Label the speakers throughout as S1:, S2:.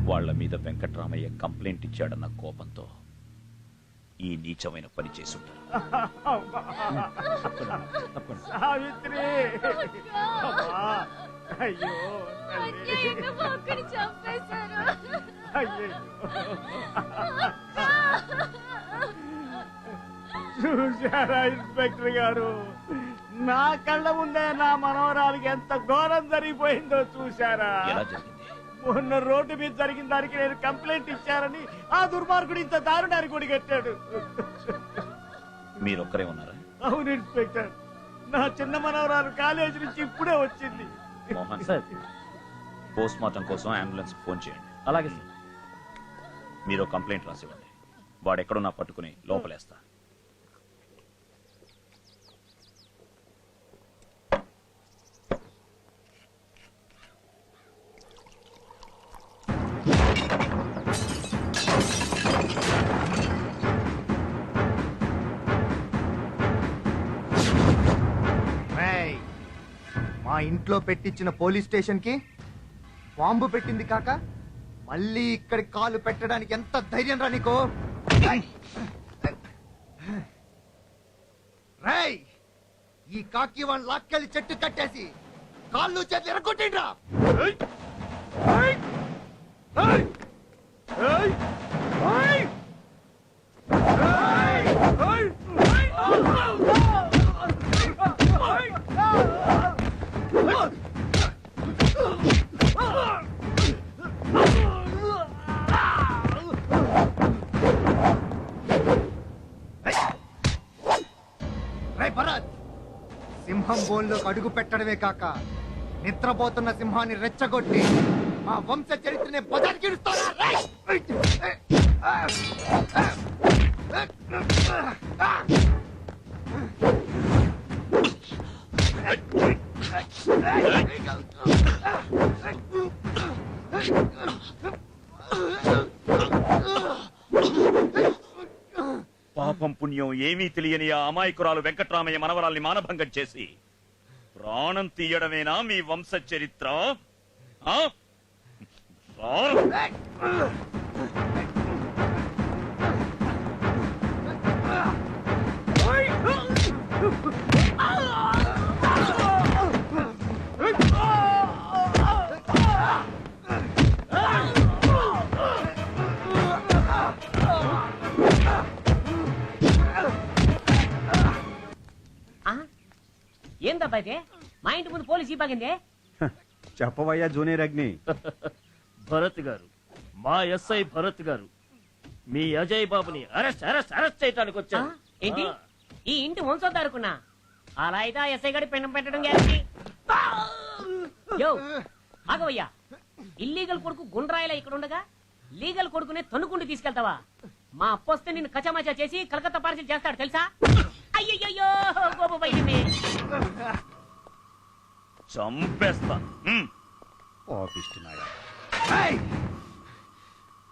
S1: వాళ్ల మీద వెంకట్రామయ్య కంప్లైంట్ ఇచ్చాడన్న కోపంతో ఈ నీచమైన పని చేసుంటారు.
S2: సావిత్రి అయ్యో చూశారా ఇన్స్పెక్టర్ గారు, నా కళ్ళ ముందే నా మనవరాలకి ఎంత ఘోరం జరిగిపోయిందో చూశారా? మొన్న రోడ్డు మీద జరిగిన దానికి నేను కంప్లైంట్ ఇచ్చారని ఆ దుర్మార్గుడు ఇంత దారుణాన్ని కొడిగట్టాడు.
S1: మీరొక్కరే ఉన్నారా?
S2: అవును ఇన్స్పెక్టర్, నా చిన్న మనవరాలు కాలేజీ నుంచి ఇప్పుడే వచ్చింది.
S1: మోహన్ సార్, పోస్ట్ మార్టం కోసం అంబులెన్స్ ఫోన్ చేయండి. అలాగే సార్. మీరు కంప్లైంట్ రాసివ్వండి. వాడెక్కడున్నా పట్టుకుని లోపలేస్తా.
S3: మా ఇంట్లో పెట్టించిన పోలీస్ స్టేషన్ కి బాంబు పెట్టింది కాక మళ్ళీ ఇక్కడికి కాలు పెట్టడానికి ఎంత ధైర్యం రా నీకో? రేయ్, ఈ కాకి వాళ్ళ లాక్కెళ్ళి చెట్టు కట్టేసి కాళ్ళు చేతులు ఎరగొట్టిండ్రా. సింహం బోన్లోకి అడుగు పెట్టడమే కాక నిద్రపోతున్న సింహాన్ని రెచ్చగొట్టి మా వంశ చరిత్రని బజార్కిడుస్తారా?
S1: పాపం పుణ్యం ఏమీ తెలియని ఆ అమాయకురాలు వెంకట్రామయ్య మనవరాల్ని మానభంగం చేసి ప్రాణం తీయడమేనా మీ వంశ చరిత్ర?
S4: ఏందబ్బా ఇది? మా ఇంటి ముందు పోలీసు ఈ బాగిందే.
S5: చెప్పవయ్యా జూనియర్ అగ్ని.
S6: భరత్ గారు, మా ఎస్ఐ భరత్ గారు మీ అజయ్ బాబుని అరెస్ట్ అరెస్ట్ అరెస్ట్ చేయడానికి వచ్చారు.
S4: ఏంటి? ఈ ఇంటి వంశోద్ధారకున్నా? అలా అయితే ఆ ఎస్ఐ గడి పెండం పెట్టడం గ్యారంటీ. యో ఆగవయ్యా, ఇల్లీగల్ కొడుకు గుండ్రాయిలా ఇక్కడ ఉండగా లీగల్ కొడుకునే తన్నుకుంటూ తీసుకెళ్తావా? మా అప్పొస్తే నిన్ను కచామచా చేసి కలకత్తా పార్సిల్ చేస్తాడు తెలుసా? అయ్యయ్యో గోప బయటమే
S1: చంపేస్తాను.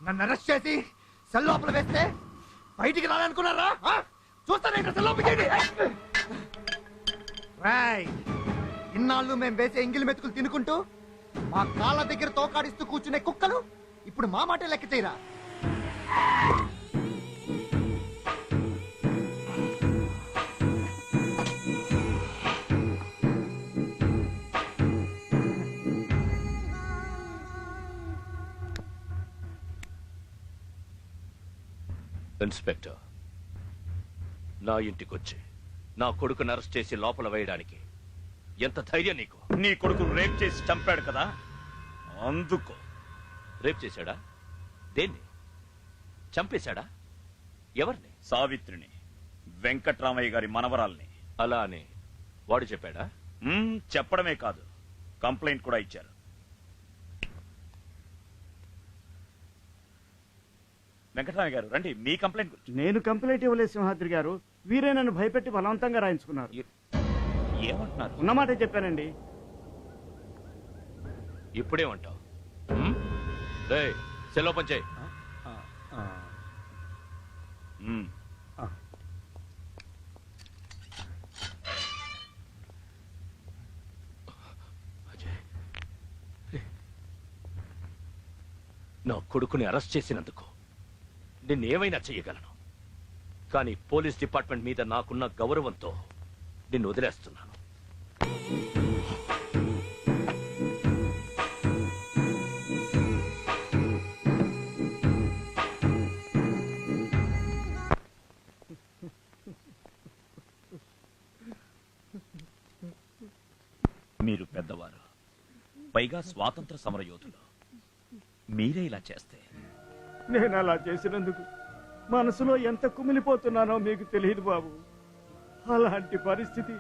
S3: నన్ను అరెస్ట్ చేసి సెల్ లోపల వేస్తే బయటికి రాలనుకున్నారా? చూస్తాను సెల్ లోపలికి. ఇన్నాళ్ళు మేము వేసే ఎంగిలి మెతుకులు తినుకుంటూ మా కాళ్ళ దగ్గర తోకాడిస్తూ కూర్చునే కుక్కలు ఇప్పుడు మా మాట లెక్క చేయరా?
S7: ఇన్స్పెక్టర్, నా ఇంటికొచ్చి నా కొడుకుని అరెస్ట్ చేసి లోపల వేయడానికి ఎంత ధైర్యం నీకు?
S1: నీ కొడుకు రేప్ చేసి చంపాడు కదా, అందుకో.
S7: రేప్ చేశాడా? దేన్ని? చంపేశాడా? ఎవరిని?
S1: సావిత్రిని, వెంకట్రామయ్య గారి మనవరాల్ని.
S7: అలా అని వాడు చెప్పాడా?
S1: చెప్పడమే కాదు, కంప్లైంట్ కూడా ఇచ్చారు. వెంకటరామయ్య గారు రండి, మీ కంప్లైంట్.
S2: నేను కంప్లైంట్ ఇవ్వలేదు సింహాద్రి గారు, వీరే నన్ను భయపెట్టి బలవంతంగా రాయించుకున్నారు.
S1: ఏమంటున్నారు?
S2: ఉన్నమాటే చెప్పానండి.
S7: ఇప్పుడేమంటావు? సెల్ ఓపెన్ చేయి. నా కొడుకుని అరెస్ట్ చేసినందుకు నిన్నేమైనా చెయ్యగలను, కానీ పోలీస్ డిపార్ట్మెంట్ మీద నాకున్న గౌరవంతో నిన్ను వదిలేస్తున్నాను.
S1: మీరు పెద్దవారు, పైగా స్వాతంత్ర సమరయోధులు. మీరే ఇలా చేస్తే
S2: నేను అలా చేసినందుకు మనసులో ఎంత కుమిలిపోతున్నానో మీకు తెలియదు బాబు. అలాంటి పరిస్థితి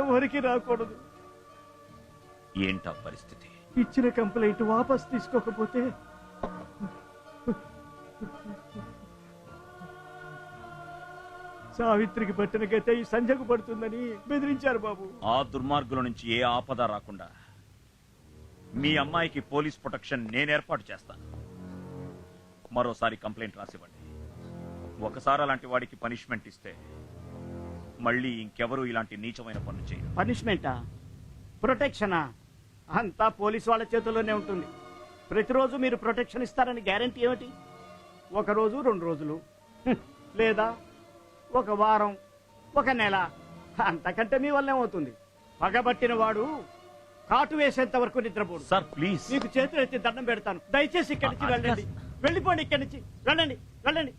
S2: ఎవరికి రాకూడదు.
S1: ఏంటా పరిస్థితి?
S2: ఇచ్చిన కంప్లైంట్ వాపస్ తీసుకోకపోతే సావిత్రికి పట్టిన గతే ఈ సంజకు పడుతుందని బెదిరించారు బాబు.
S1: ఆ దుర్మార్గుల నుంచి ఏ ఆపద రాకుండా మీ అమ్మాయికి పోలీస్ ప్రొటెక్షన్ నేను ఏర్పాటు చేస్తాను. మరోసారి కంప్లైంట్ రాసివ్వండి. ఒకసారి అలాంటి వాడికి పనిష్మెంట్ ఇస్తే మళ్ళీ ఇంకెవరూ ఇలాంటి నీచమైన పనులు చేయరు.
S2: పనిష్మెంటా, ప్రొటెక్షనా? అంతా పోలీసు వాళ్ళ చేతుల్లోనే ఉంటుంది. ప్రతిరోజు మీరు ప్రొటెక్షన్ ఇస్తారని గ్యారంటీ ఏమిటి? ఒక రోజు, 2 రోజులు, లేదా ఒక వారం, ఒక నెల, అంతకంటే మీ వల్ల ఏమవుతుంది? పగబట్టిన వాడు కాటు వేసేంత వరకు నిద్రపోడు.
S1: సార్ ప్లీజ్,
S2: మీకు చేతులు ఎత్తి దండం పెడతాను. దయచేసి ఇక్కడి నుంచి వెళ్ళండి. వెళ్ళిపోండి ఇక్కడి నుంచి. వెళ్ళండి, వెళ్ళండి.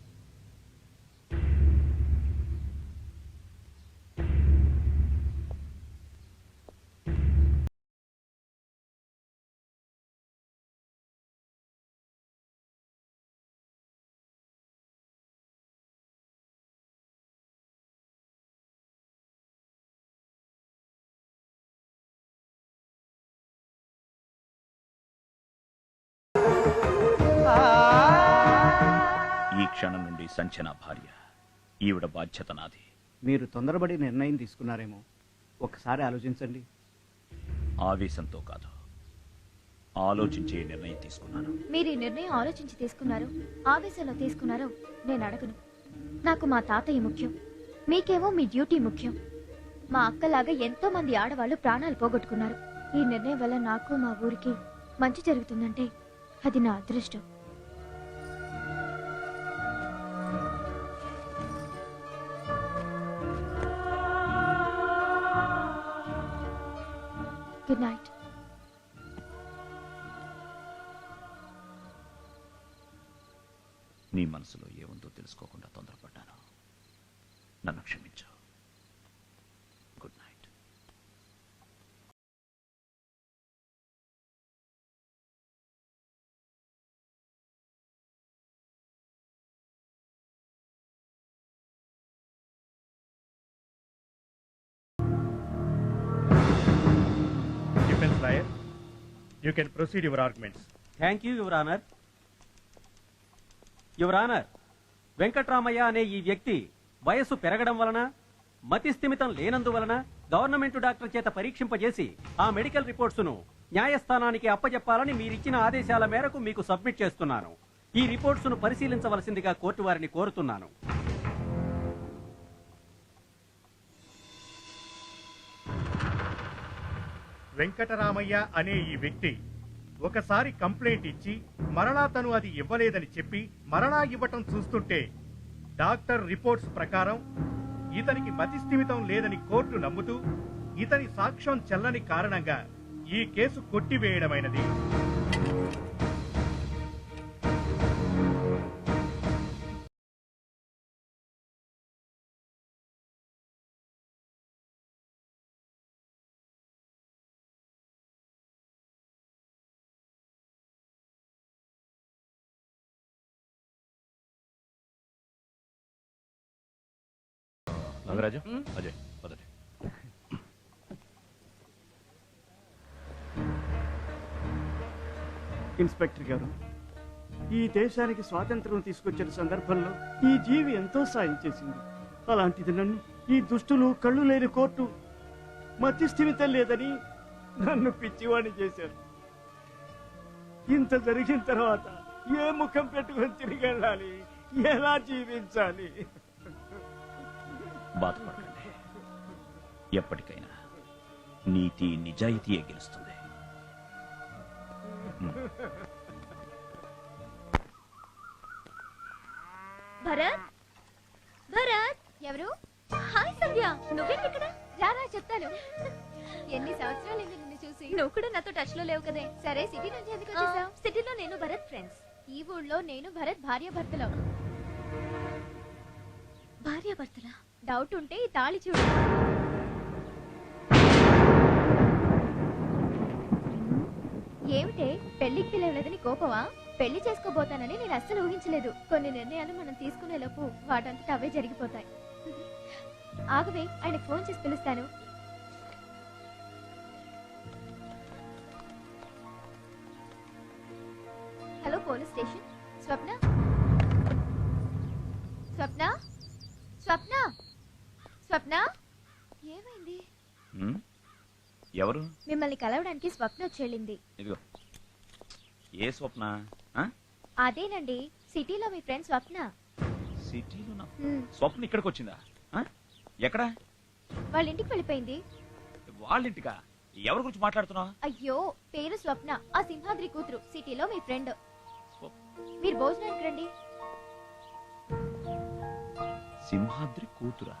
S1: ఈ క్షణం నుండి సంచన భార్య. ఈవిడ బాధ్యత నాది.
S2: మీరు తొందరపడి నిర్ణయం తీసుకున్నారేమో, ఒకసారి ఆలోచించండి.
S1: ఆవేశంతో కాదు, ఆలోచించే నిర్ణయం తీసుకున్నాను.
S8: మీరు ఈ నిర్ణయం ఆలోచించి తీసుకున్నారు, ఆవేశంలో తీసుకున్నారో నేను అడగను. నాకు మా తాతయ్య ముఖ్యం, మీకేమో మీ డ్యూటీ ముఖ్యం. మా అక్కలాగా ఎంతో మంది ఆడవాళ్లు ప్రాణాలు పోగొట్టుకున్నారు. ఈ నిర్ణయం వల్ల నాకు మా ఊరికి మంచి జరుగుతుందంటే అది నా అదృష్టం. Good night.
S1: నీ మనసులో ఏముందో తెలుసుకోకుండా తొందరపడ్డాను. నన్ను క్షమించు. Good night.
S2: Defense lawyer, you can proceed your arguments.
S5: Thank you your honour. Your honour, Venkatramaiah అనే ఈ వ్యక్తి వయస్సు పెరగడం వలన, మతి స్థిమితం లేనందువలన గవర్నమెంట్ డాక్టర్ చేత పరీక్షింపజేసి ఆ మెడికల్ రిపోర్ట్స్ ను న్యాయస్థానానికి అప్పజెప్పాలని మీరిచ్చిన ఆదేశాల మేరకు మీకు సబ్మిట్ చేస్తున్నాను. ఈ రిపోర్ట్స్ ను పరిశీలించవలసిందిగా కోర్టు వారిని కోరుతున్నాను.
S9: వెంకటరామయ్య అనే ఈ వ్యక్తి ఒకసారి కంప్లైంట్ ఇచ్చి మరలా తను అది ఇవ్వలేదని చెప్పి మరలా ఇవ్వటం చూస్తుంటే డాక్టర్ రిపోర్ట్స్ ప్రకారం ఇతనికి మతిస్థిమితం లేదని కోర్టు నమ్ముతూ ఇతని సాక్ష్యం చెల్లని కారణంగా ఈ కేసు కొట్టివేయడమైనది.
S7: నాగరాజు, అజయ్ పదండి.
S2: ఇన్స్పెక్టర్ గారు, ఈ దేశానికి స్వాతంత్రం తీసుకొచ్చిన సందర్భంలో ఈ జీవి ఎంతో సాయం చేసింది. అలాంటిది నన్ను ఈ దుష్టులు కళ్ళు లేని కోర్టు మతిస్థిమితం లేదని నన్ను పిచ్చివాణి చేశారు. ఇంత జరిగిన తర్వాత ఏ ముఖం పెట్టుకొని తిరిగి వెళ్ళాలి? ఎలా జీవించాలి?
S1: బాధపడకండి. ఎప్పటికైనా నీతి నిజాయితీయే గెలుస్తుంది.
S8: భరత్ భరత్ ఎవరు? హాయ్ సంధ్య, నువ్వేంటి ఇక్కడ? రారా చెప్తాను. ఎన్ని సంవత్సరాలు నిన్ను చూసి. నువ్వు కూడా నాతో టచ్ లో లేవు కదే. సరే సిటీ నుంచి ఎందుకు వచ్చేసావు? సిటీలో నేను భరత్ ఫ్రెండ్స్. ఈ ఊళ్ళో నేను భరత్ భార్యాభర్తలం. భార్యాభర్తలా? డౌట్ ఉంటే ఈ తాళి చూడు. ఏమిటే పెళ్లికి పిలవలేదని కోపమా? పెళ్లి చేసుకోబోతానని నేను అస్సలు ఊహించలేదు. కొన్ని నిర్ణయాలు మనం తీసుకునే లోపు వాటంతట అవే జరిగిపోతాయి. ఆగవే, ఆయనకు ఫోన్ చేసి పిలుస్తాను. Hello police station. Swapna Swapna Swapna Swapna ఏమైంది?
S1: ఎవరు?
S8: మిమ్మల్ని కలవడానికి స్వప్న వచ్చేళ్ళింది.
S1: ఇదిగో. ఏ స్వప్న?
S8: అదేనండి, సిటీలో మీ ఫ్రెండ్ స్వప్న.
S1: సిటీలో స్వప్న ఇక్కడికి వచ్చిందా? ఎక్కడ?
S8: వాళ్ళ ఇంటికి వెళ్ళిపోయింది.
S1: వాళ్ళ ఇంటికా? ఎవరి గురించి మాట్లాడుతున్నావు?
S8: అయ్యో, పేరు స్వప్న, ఆ సింహాద్రి కూతురు, సిటీలో మీ ఫ్రెండ్. మీరు భోజనానికి రండి.
S1: సింహాద్రి కూతురా?